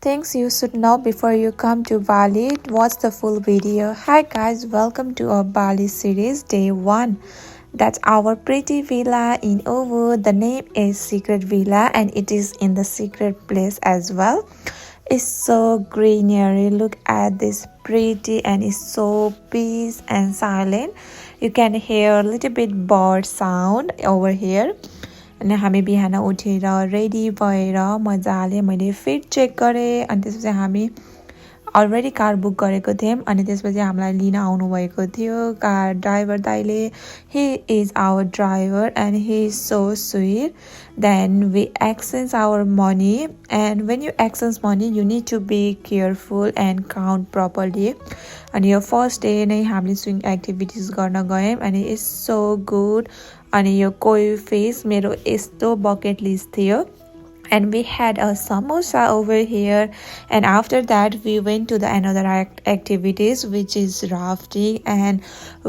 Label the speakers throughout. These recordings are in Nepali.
Speaker 1: Things you should know before you come to Bali. Watch the full video. Hi guys, welcome to our Bali series day 1. That's our pretty villa in Ubud. The name is Secret Villa and it is in the secret place as well. It's so greenery. Look at this pretty and it's so peace and silent. You can hear a little bit bird sound over here. अनि हामी बिहान उठेर रेडी भएर मजाले मैले फिट चेक गरेँ अनि त्यसपछि हामी अलरेडी कार बुक गरेको थियौं अनि त्यसपछि हामीलाई लिन आउनु भएको थियो कार ड्राइभर दाइले he is our driver and he is so sweet. Then we exchange our money and when you exchange money you need to be careful and count properly. अनि यो फर्स्ट डे नै हामीले स्विङ एक्टिभिटीज गर्न गयौं अनि इट्स सो गुड अनि यो कोई फिश मेरो यस्तो बकेट लिस्ट थियो. And we had a samosa over here and after that we went to the another activities which is rafting and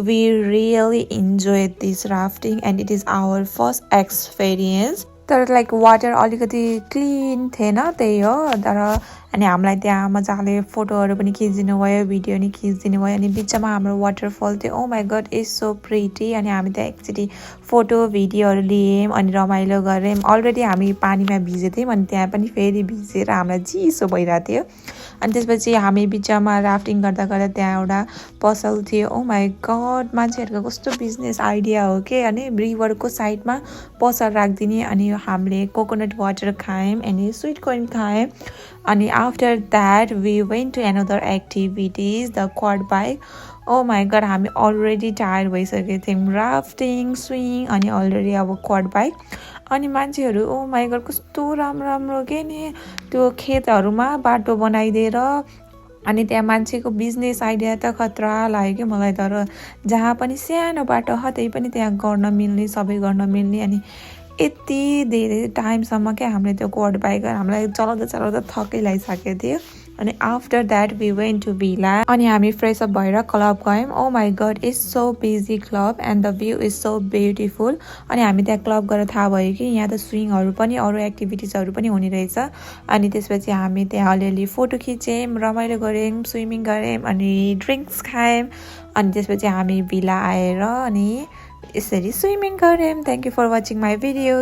Speaker 1: we really enjoyed this rafting and it is our first experience. तर लाइक वाटर अलिकति क्लीन थिएन त्यही हो तर अनि हामीलाई त्यहाँ मजाले फोटोहरु पनि खिच्दिनु भयो भिडियो नि खिच्दिनु भयो अनि बिचमा हाम्रो वाटरफल थियो oh my God it's so pretty अनि हामी त्यहाँ एकचोटी फोटो भिडियोहरु लियौं अनि रमाइलो गर्यौं अलरेडी हामी पानीमा भिजेथ्यौं अनि त्यहाँ पनि फेरि भिजेर हामीलाई चिसो भइरा थियो अनि त्यसपछि हामी बिचमा राफ्टिङ गर्दा गर्दा त्यहाँ एउटा पसल थियो ओ माय गॉड मान्छेहरुको कस्तो बिजनेस आइडिया हो के अनि रिभरको साइडमा पसल राख्दिने अनि हामीले कोकोनट वाटर खायौं अनि स्वीट कॉर्न खायौं अनि after that we went to another activities the quad bike. Oh my god हामी already tired भइसकेको थियौं राफ्टिङ स्विङ अनि अलरेडी अब क्वाड बाइक अनि मान्छेहरु ओ माय गॉड कस्तो राम्रो के नि त्यो खेतहरुमा बाटो बनाइदिएर अनि त्यहाँ मान्छेको बिजनेस आइडिया त खतरा लाग्यो के मलाई तर जहाँ पनि सानो बाटो ह त्यही पनि त्यहाँ गर्न मिल्ने सबै गर्न मिल्ने अनि यति धेरै टाइमसम्म के हामीले त्यो क्वाड बाइक हामीलाई चलाउँदा थकै लागिसकेको थियो अनि after that we went to villa अनि हामी फ्रेश अप भएर क्लब गयौं oh my God it's so busy club and the view is so beautiful अनि हामी त्यहाँ क्लब गरेर थाहा भयो कि यहाँ त स्विङहरु पनि अरु एक्टिभिटीजहरु पनि हुने रहेछ अनि त्यसपछि हामी त्यहाँ अलिअलि फोटो खिच्यौं रमाइलो गर्यौं स्विमिङ गर्यौं अनि ड्रिंक्स खायौं अनि त्यसपछि हामी भिला आएर अनि यसरी स्विमिङ गर्यौं thank you for watching my video